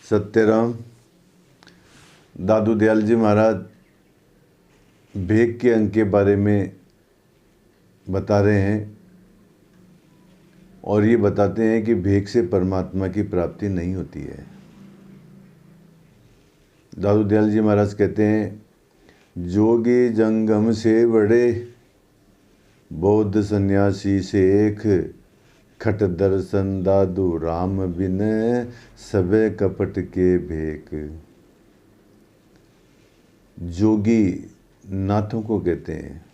सत्यराम दादू दयाल जी महाराज भेक के अंग के बारे में बता रहे हैं और ये बताते हैं कि भेक से परमात्मा की प्राप्ति नहीं होती है। दादू दयाल जी महाराज कहते हैं, जोगी जंगम से बड़े बौद्ध सन्यासी से एक, खट दर्शन दादू राम बिन सबे कपट के भेक। जोगी नाथों को कहते हैं।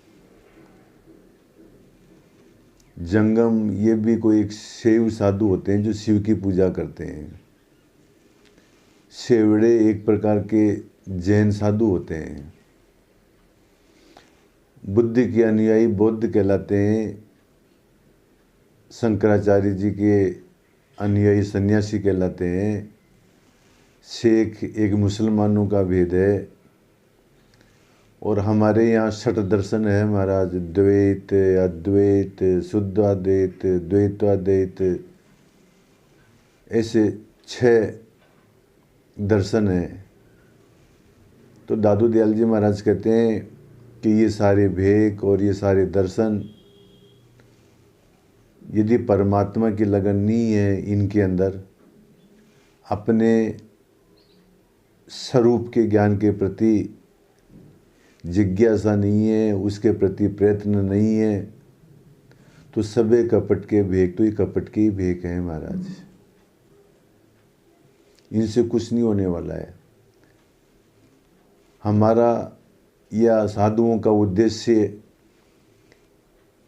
जंगम ये भी कोई एक शैव साधु होते हैं जो शिव की पूजा करते हैं। शेवड़े एक प्रकार के जैन साधु होते हैं। बुद्ध के अनुयायी बौद्ध कहलाते हैं। शंकराचार्य जी के अनुयायी सन्यासी कहलाते हैं। शेख एक मुसलमानों का भेद है। और हमारे यहाँ छठ दर्शन है महाराज, द्वैत, अद्वैत, शुद्धाद्वैत, द्वैताद्वैत, ऐसे 6 दर्शन हैं। तो दादू दयाल जी महाराज कहते हैं कि ये सारे भेक और ये सारे दर्शन, यदि परमात्मा की लगन नहीं है इनके अंदर, अपने स्वरूप के ज्ञान के प्रति जिज्ञासा नहीं है, उसके प्रति प्रयत्न नहीं है, तो सबे कपट के भेक, तो ये कपट के ही भेक हैं महाराज। इनसे कुछ नहीं होने वाला है। हमारा या साधुओं का उद्देश्य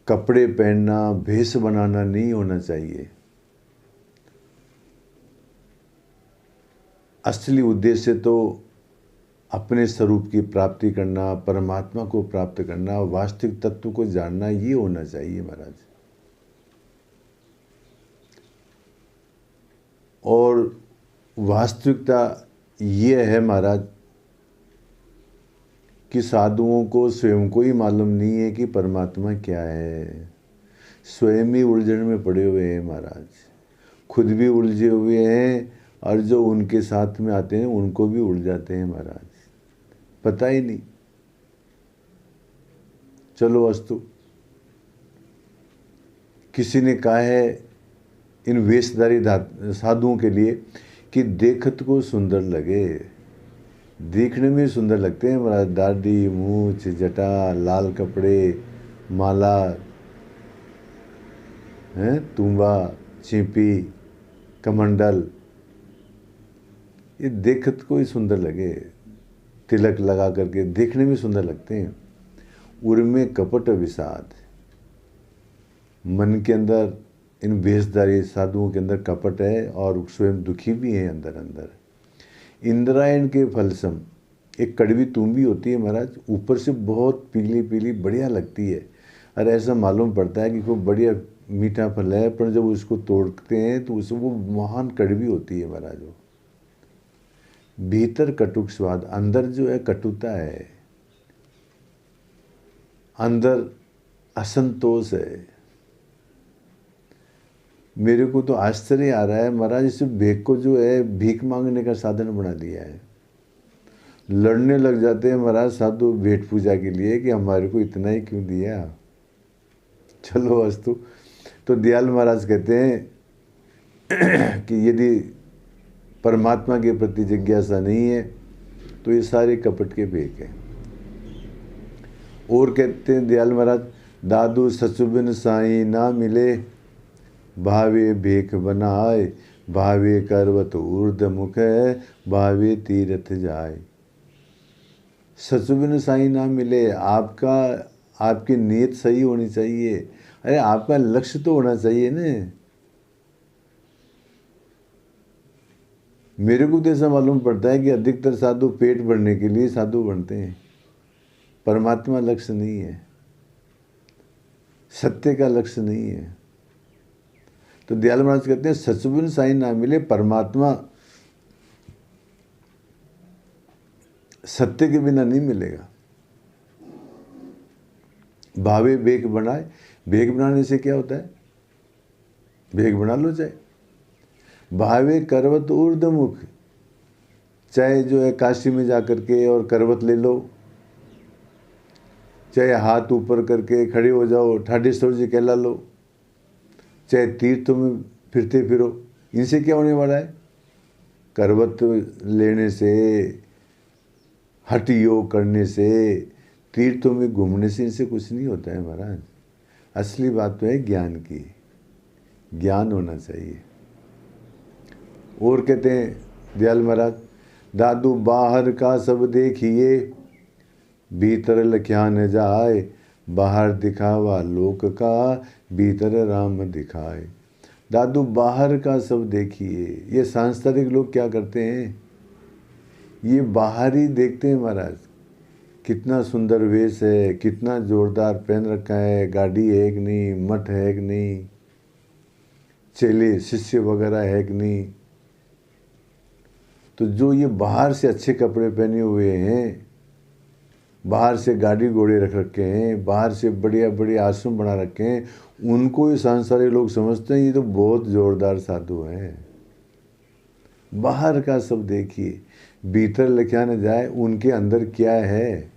कपड़े पहनना, भेष बनाना नहीं होना चाहिए। असली उद्देश्य तो अपने स्वरूप की प्राप्ति करना, परमात्मा को प्राप्त करना, वास्तविक तत्व को जानना, ये होना चाहिए महाराज। और वास्तविकता ये है महाराज कि साधुओं को स्वयं को ही मालूम नहीं है कि परमात्मा क्या है। स्वयं ही उलझन में पड़े हुए हैं महाराज, खुद भी उलझे हुए हैं और जो उनके साथ में आते हैं उनको भी उलझाते हैं महाराज, पता ही नहीं। चलो अस्तु, किसी ने कहा है इन वेशधारी साधुओं के लिए कि देखत को सुंदर लगे। देखने में सुंदर लगते हैं महाराज, दाढ़ी, मूछ, जटा, लाल कपड़े, माला, हैं, तुम्बा, छिपी, कमंडल, ये देखत को ही सुंदर लगे। तिलक लगा करके देखने में सुंदर लगते हैं। उर्मे कपट विषाद, मन के अंदर इन वेशधारी साधुओं के अंदर कपट है और स्वयं दुखी भी हैं अंदर अंदर। इंद्रायण के फलसम, एक कड़वी तुम्बी होती है महाराज, ऊपर से बहुत पीली पीली बढ़िया लगती है और ऐसा मालूम पड़ता है कि खूब बढ़िया मीठा फल है, पर जब उसको तोड़ते हैं तो उसको वो महान कड़वी होती है महाराज। वो भीतर कटुक स्वाद, अंदर जो है कटुता है, अंदर असंतोष है। मेरे को तो आश्चर्य आ रहा है महाराज, इस भेक को जो है भीख मांगने का साधन बना दिया है। लड़ने लग जाते हैं महाराज साधु भेंट पूजा के लिए कि हमारे को इतना ही क्यों दिया। चलो अस्तु। तो दयाल महाराज कहते हैं कि यदि परमात्मा के प्रति जिज्ञासा नहीं है तो ये सारे कपट के भेक हैं। और कहते हैं दयाल महाराज, दादू सचुबिन साई ना मिले, भावे भेख बनाए, भावे करवत ऊर्ध मुख, भावे तीर्थ जाए। सचुबिन साई ना मिले, आपकी नीयत सही होनी चाहिए। अरे आपका लक्ष्य तो होना चाहिए ना। मेरे को तो ऐसा मालूम पड़ता है कि अधिकतर साधु पेट भरने के लिए साधु बनते हैं, परमात्मा लक्ष्य नहीं है, सत्य का लक्ष्य नहीं है। तो दयाल महाराज कहते हैं सचुबिन साई ना मिले, परमात्मा सत्य के बिना नहीं मिलेगा। भावे भेक बनाए, भेक बनाने से क्या होता है, भेक बना लो चाहे। भावे करवत ऊर्ध्वमुख, चाहे जो है काशी में जा कर के और करवट ले लो, चाहे हाथ ऊपर करके खड़े हो जाओ, ठाडेश्वर जी कहला लो, चाहे तीर्थों में फिरते फिरो, इनसे क्या होने वाला है? करवट लेने से, हठ योग करने से, तीर्थों में घूमने से इनसे कुछ नहीं होता है महाराज। असली बात तो है ज्ञान की, ज्ञान होना चाहिए। और कहते हैं दयाल महाराज, दादू बाहर का सब देखिए, भीतर लख्या न जाए, बाहर दिखावा लोक का, भीतर राम दिखाए। दादू बाहर का सब देखिए। ये सांसारिक लोग क्या करते हैं? ये बाहर ही देखते हैं महाराज, कितना सुंदर वेश है, कितना जोरदार पहन रखा है, गाड़ी है कि नहीं, मठ है कि नहीं, चेले शिष्य वगैरह है कि नहीं। तो जो ये बाहर से अच्छे कपड़े पहने हुए हैं, बाहर से गाड़ी घोड़े रख रखे हैं, बाहर से बढ़िया बढ़िया आश्रम बना रखे हैं, उनको ये सांसारिक लोग समझते हैं ये तो बहुत जोरदार साधु हैं। बाहर का सब देखिए, भीतर लिखा न जाए उनके अंदर क्या है,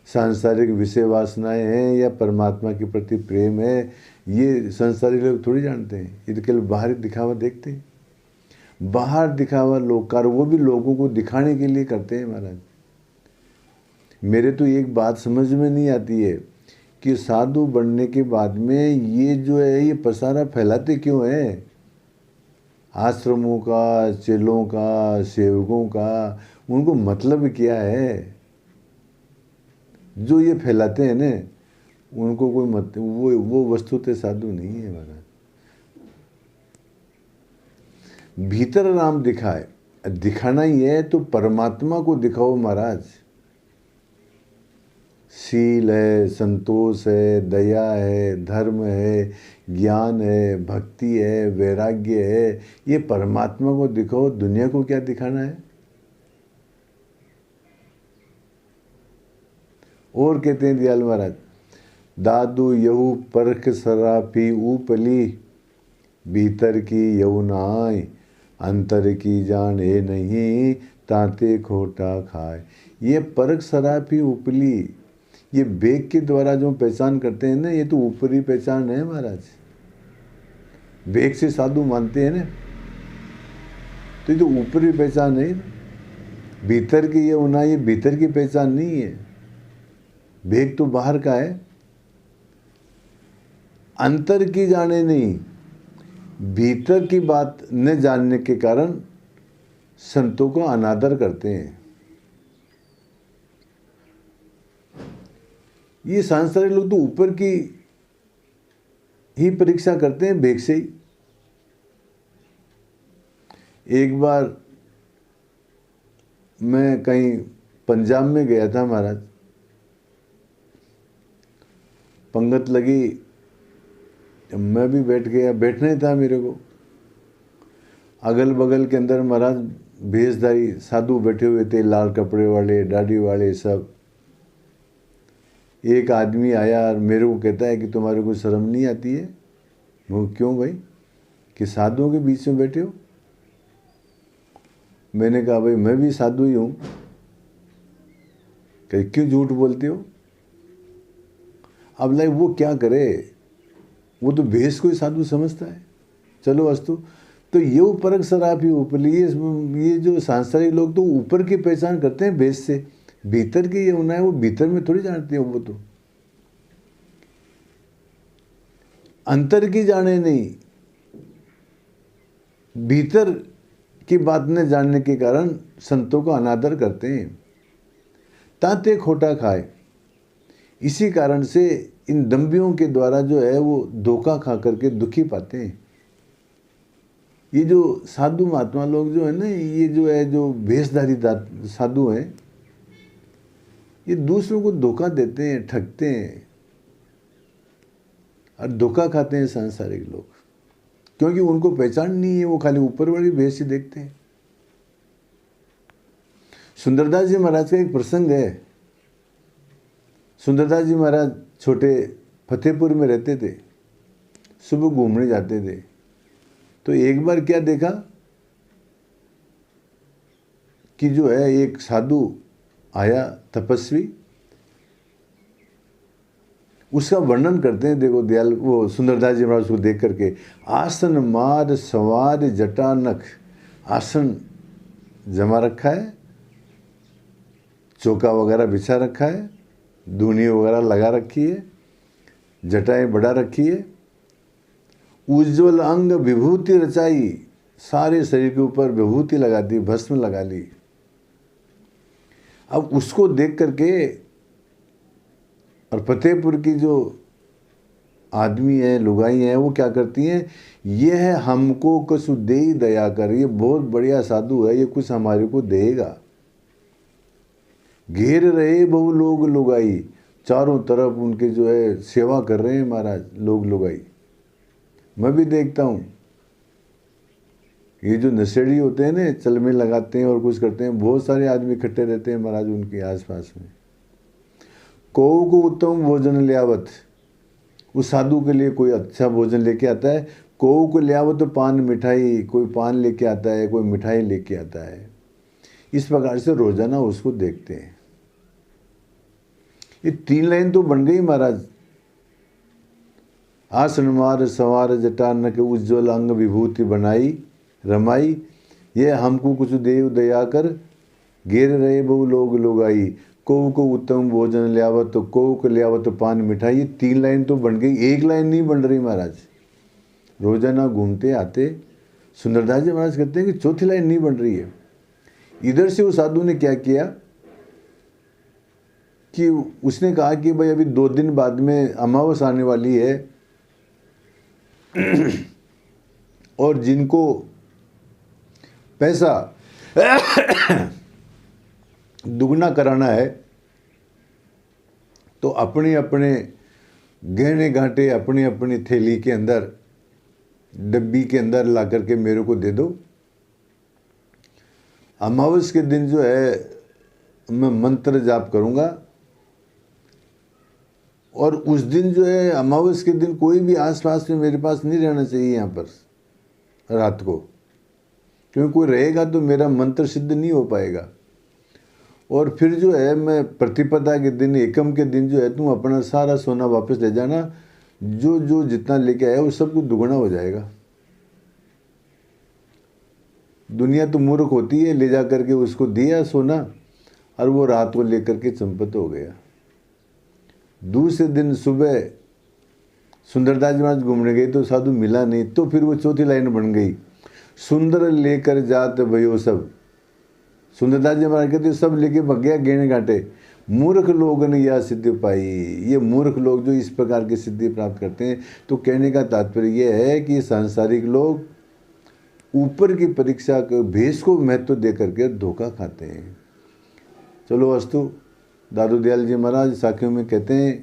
सांसारिक विषय वासनाएं हैं या परमात्मा के प्रति प्रेम है, ये सांसारिक लोग थोड़ी जानते हैं। ये तो केवल बाहरी दिखावा देखते हैं। बाहर दिखावा लोग कर, वो भी लोगों को दिखाने के लिए करते हैं महाराज। मेरे तो एक बात समझ में नहीं आती है कि साधु बनने के बाद में ये जो है ये पसारा फैलाते क्यों हैं? आश्रमों का, चेलों का, सेवकों का, उनको मतलब क्या है? जो ये फैलाते हैं ना, उनको कोई मत, वो वस्तुतः साधु नहीं है महाराज। भीतर राम दिखाए, दिखाना ही है तो परमात्मा को दिखाओ महाराज। शील है, संतोष है, दया है, धर्म है, ज्ञान है, भक्ति है, वैराग्य है, ये परमात्मा को दिखाओ। दुनिया को क्या दिखाना है? और कहते हैं दयाल महाराज, दादू यहू परख सराफी ऊपली, भीतर की यमुनाय, अंतर की जाने नहीं, ताते खोटा खाए। ये परख सराफी उपली, ये बेग के द्वारा जो पहचान करते हैं ना, ये तो ऊपरी पहचान है महाराज। बेग से साधु मानते हैं ना, तो ये तो ऊपरी पहचान है। भीतर की ये होना, ये भीतर की पहचान नहीं है। बेग तो बाहर का है। अंतर की जाने नहीं, भीतर की बात न जानने के कारण संतों का अनादर करते हैं। ये सांसारिक लोग तो ऊपर की ही परीक्षा करते हैं, बेग से ही। एक बार मैं कहीं पंजाब में गया था महाराज, पंगत लगी, मैं भी बैठ गया, बैठना ही था मेरे को। अगल बगल के अंदर महाराज भेषधारी साधु बैठे हुए थे, लाल कपड़े वाले, दाढ़ी वाले सब। एक आदमी आया और मेरे को कहता है कि तुम्हारे को शर्म नहीं आती है? वो क्यों भाई, कि साधुओं के बीच में बैठे हो? मैंने कहा भाई मैं भी साधु ही हूँ। कहीं क्यों झूठ बोलते हो? अब लाइक वो क्या करे, वो तो भेष को ही साधु समझता है। चलो अस्तु, तो ये परख सराफी उपली, ये जो सांसारिक लोग तो ऊपर की पहचान करते हैं भेष से, भीतर की ये होना है वो भीतर में थोड़ी जानते हैं। वो तो अंतर की जाने नहीं, भीतर की बात न जानने के कारण संतों का अनादर करते हैं। ताते खोटा खाए, इसी कारण से इन दंभियों के द्वारा जो है वो धोखा खा करके दुखी पाते हैं। ये जो साधु महात्मा लोग जो है ना, ये जो है जो भेषधारी साधु हैं, ये दूसरों को धोखा देते हैं, ठगते हैं और धोखा खाते हैं सांसारिक लोग, क्योंकि उनको पहचान नहीं है, वो खाली ऊपर वाली भेष से देखते हैं। सुंदरदास जी महाराज का एक प्रसंग है। सुंदरदास जी महाराज छोटे फतेहपुर में रहते थे, सुबह घूमने जाते थे। तो एक बार क्या देखा, कि जो है एक साधु आया तपस्वी, उसका वर्णन करते हैं। देखो दयाल वो सुंदरदास जी महाराज को देख करके, आसन मार सवार जटा नख, आसन जमा रखा है, चौका वगैरह बिछा रखा है, दूनी वगैरह लगा रखी है, जटाएं बढ़ा रखी है, उज्ज्वल अंग विभूति रचाई, सारे शरीर के ऊपर विभूति लगा दी, भस्म लगा ली। अब उसको देख करके और फतेहपुर की जो आदमी है, लुगाई हैं, वो क्या करती हैं, ये है हमको कसु दे दया कर, ये बहुत बढ़िया साधु है, ये कुछ हमारे को देगा। घेर रहे बहु लोग लुगाई, चारों तरफ उनके जो है सेवा कर रहे हैं महाराज लोग लुगाई। मैं भी देखता हूँ ये जो नशेड़ी होते हैं ना, चल में लगाते हैं और कुछ करते हैं, बहुत सारे आदमी इकट्ठे रहते हैं महाराज उनके आसपास में। कौ को उत्तम भोजन ले आवत, उस साधु के लिए कोई अच्छा भोजन लेके आता है, कौ को ले आवत तो पान मिठाई, कोई पान लेके आता है, कोई मिठाई लेके आता है। इस प्रकार से रोजाना उसको देखते हैं। ये 3 लाइन तो बन गई महाराज, आसन मार सवार जटा नख, उज्ज्वल अंग विभूति बनाई रमाई, ये हमको कुछ देव दया कर, घेर रहे बहु लोग लुगाई, कौ को उत्तम भोजन ले आवत तो कौ को ले आवत तो पान मिठाई। ये 3 लाइन तो बन गई, 1 लाइन नहीं बन रही महाराज। रोजाना घूमते आते सुंदरदास जी महाराज कहते हैं कि 4थी लाइन नहीं बन रही है। इधर से उस साधु ने क्या किया कि उसने कहा कि भाई अभी 2 दिन बाद में अमावस आने वाली है और जिनको पैसा दुगना कराना है तो अपने अपने गहने गांठे अपनी अपनी थैली के अंदर, डब्बी के अंदर ला करके मेरे को दे दो। अमावस के दिन जो है मैं मंत्र जाप करूंगा, और उस दिन जो है अमावस के दिन कोई भी आसपास में मेरे पास नहीं रहना चाहिए यहाँ पर रात को, क्योंकि कोई रहेगा तो मेरा मंत्र सिद्ध नहीं हो पाएगा। और फिर जो है मैं प्रतिपदा के दिन, एकम के दिन जो है तुम अपना सारा सोना वापस ले जाना, जो जो जितना लेके आया वो सब कुछ दुगना हो जाएगा। दुनिया तो मूर्ख होती है, ले जा करके उसको दिया सोना और वो रात को लेकर के चंपत हो गया। दूसरे दिन सुबह सुंदरदास जी महाराज घूमने गए तो साधु मिला नहीं, तो फिर वो 4थी लाइन बन गई, सुंदर लेकर जात भयो सब। सुंदरदास जी महाराज कहते सब लेके भग गया गहने गांठे, मूर्ख लोग ने यह सिद्धि पाई। ये मूर्ख लोग जो इस प्रकार की सिद्धि प्राप्त करते हैं। तो कहने का तात्पर्य यह है कि सांसारिक लोग ऊपर की परीक्षा के भेष को महत्व दे करके धोखा खाते हैं। चलो अस्तु। दादू दयाल जी महाराज साखियों में कहते हैं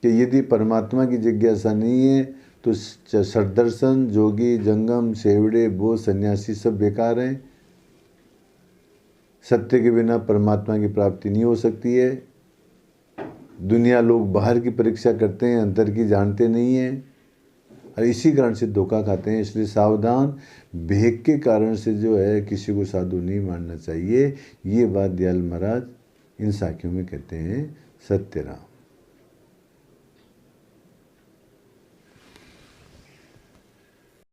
कि यदि परमात्मा की जिज्ञासा नहीं है तो सदर्शन, जोगी, जंगम, सेवड़े, बोध, सन्यासी सब बेकार हैं। सत्य के बिना परमात्मा की प्राप्ति नहीं हो सकती है। दुनिया लोग बाहर की परीक्षा करते हैं, अंदर की जानते नहीं हैं और इसी कारण से धोखा खाते हैं। इसलिए सावधान, भेक के कारण से जो है किसी को साधु नहीं मानना चाहिए। ये बात दयाल महाराज इन साखियों में कहते हैं। सत्य राम।